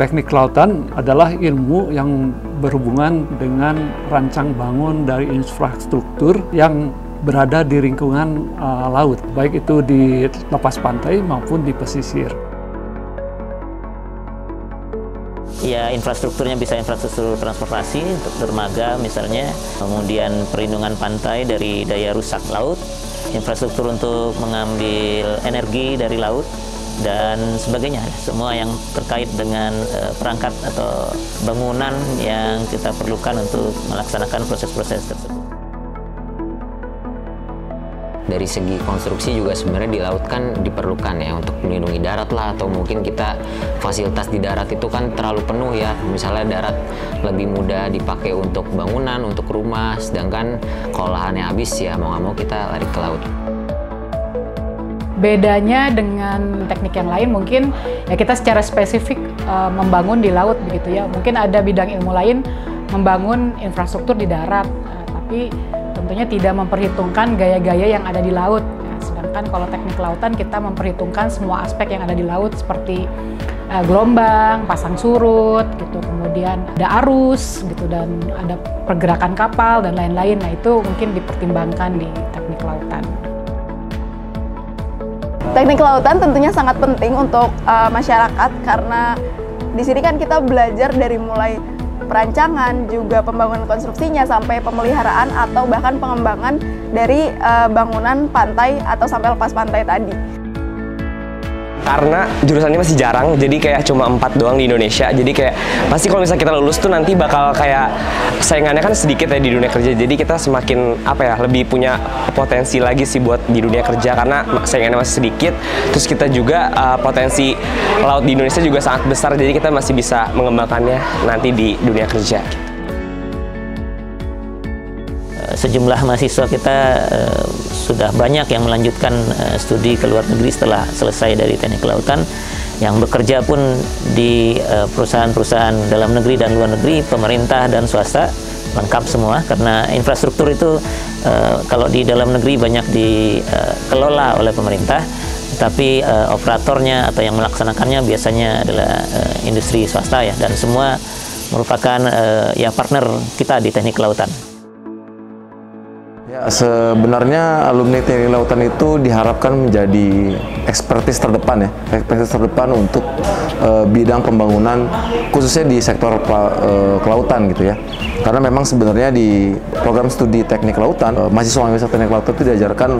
Teknik kelautan adalah ilmu yang berhubungan dengan rancang bangun dari infrastruktur yang berada di lingkungan laut, baik itu di lepas pantai maupun di pesisir. Ya, infrastrukturnya bisa infrastruktur transportasi untuk dermaga misalnya, kemudian perlindungan pantai dari daya rusak laut, infrastruktur untuk mengambil energi dari laut, dan sebagainya. Semua yang terkait dengan perangkat atau bangunan yang kita perlukan untuk melaksanakan proses-proses tersebut. Dari segi konstruksi juga sebenarnya di laut kan diperlukan ya untuk melindungi darat lah, atau mungkin kita fasilitas di darat itu kan terlalu penuh ya. Misalnya darat lebih mudah dipakai untuk bangunan, untuk rumah, sedangkan kalau lahannya habis ya mau nggak mau kita lari ke laut. Bedanya dengan teknik yang lain mungkin ya kita secara spesifik membangun di laut begitu ya. Mungkin ada bidang ilmu lain membangun infrastruktur di darat, tapi tentunya tidak memperhitungkan gaya-gaya yang ada di laut. Ya, sedangkan kalau teknik kelautan kita memperhitungkan semua aspek yang ada di laut seperti gelombang, pasang surut, gitu, kemudian ada arus, gitu, dan ada pergerakan kapal dan lain-lain. Nah itu mungkin dipertimbangkan di teknik kelautan. Teknik kelautan tentunya sangat penting untuk masyarakat karena di sini kan kita belajar dari mulai perancangan, juga pembangunan konstruksinya, sampai pemeliharaan atau bahkan pengembangan dari bangunan pantai atau sampai lepas pantai tadi. Karena jurusannya masih jarang, jadi kayak cuma 4 doang di Indonesia. Jadi kayak pasti kalau misalnya kita lulus tuh nanti bakal kayak saingannya kan sedikit ya di dunia kerja. Jadi kita semakin lebih punya potensi lagi sih buat di dunia kerja karena saingannya masih sedikit. Terus kita juga potensi laut di Indonesia juga sangat besar. Jadi kita masih bisa mengembangkannya nanti di dunia kerja. Sejumlah mahasiswa kita sudah banyak yang melanjutkan studi ke luar negeri setelah selesai dari teknik kelautan, yang bekerja pun di perusahaan-perusahaan dalam negeri dan luar negeri, pemerintah dan swasta, lengkap semua, karena infrastruktur itu kalau di dalam negeri banyak dikelola oleh pemerintah, tapi operatornya atau yang melaksanakannya biasanya adalah industri swasta ya, dan semua merupakan ya partner kita di teknik kelautan. Ya, sebenarnya alumni teknik lautan itu diharapkan menjadi ekspertis terdepan ya, ekspertis terdepan untuk bidang pembangunan khususnya di sektor kelautan gitu ya. Karena memang sebenarnya di program studi teknik lautan, mahasiswa teknik lautan itu diajarkan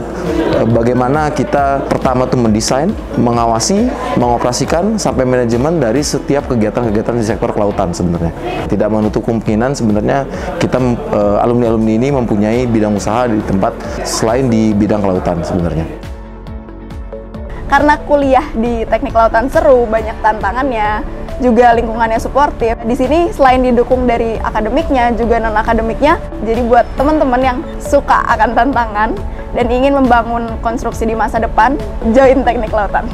bagaimana kita pertama tuh mendesain, mengawasi, mengoperasikan sampai manajemen dari setiap kegiatan-kegiatan di sektor kelautan sebenarnya. Tidak menutup kemungkinan sebenarnya kita alumni-alumni ini mempunyai bidang usaha di tempat selain di bidang kelautan sebenarnya. Karena kuliah di teknik kelautan seru, banyak tantangannya, juga lingkungannya suportif. Di sini selain didukung dari akademiknya, juga non-akademiknya. Jadi buat teman-teman yang suka akan tantangan dan ingin membangun konstruksi di masa depan, join teknik kelautan.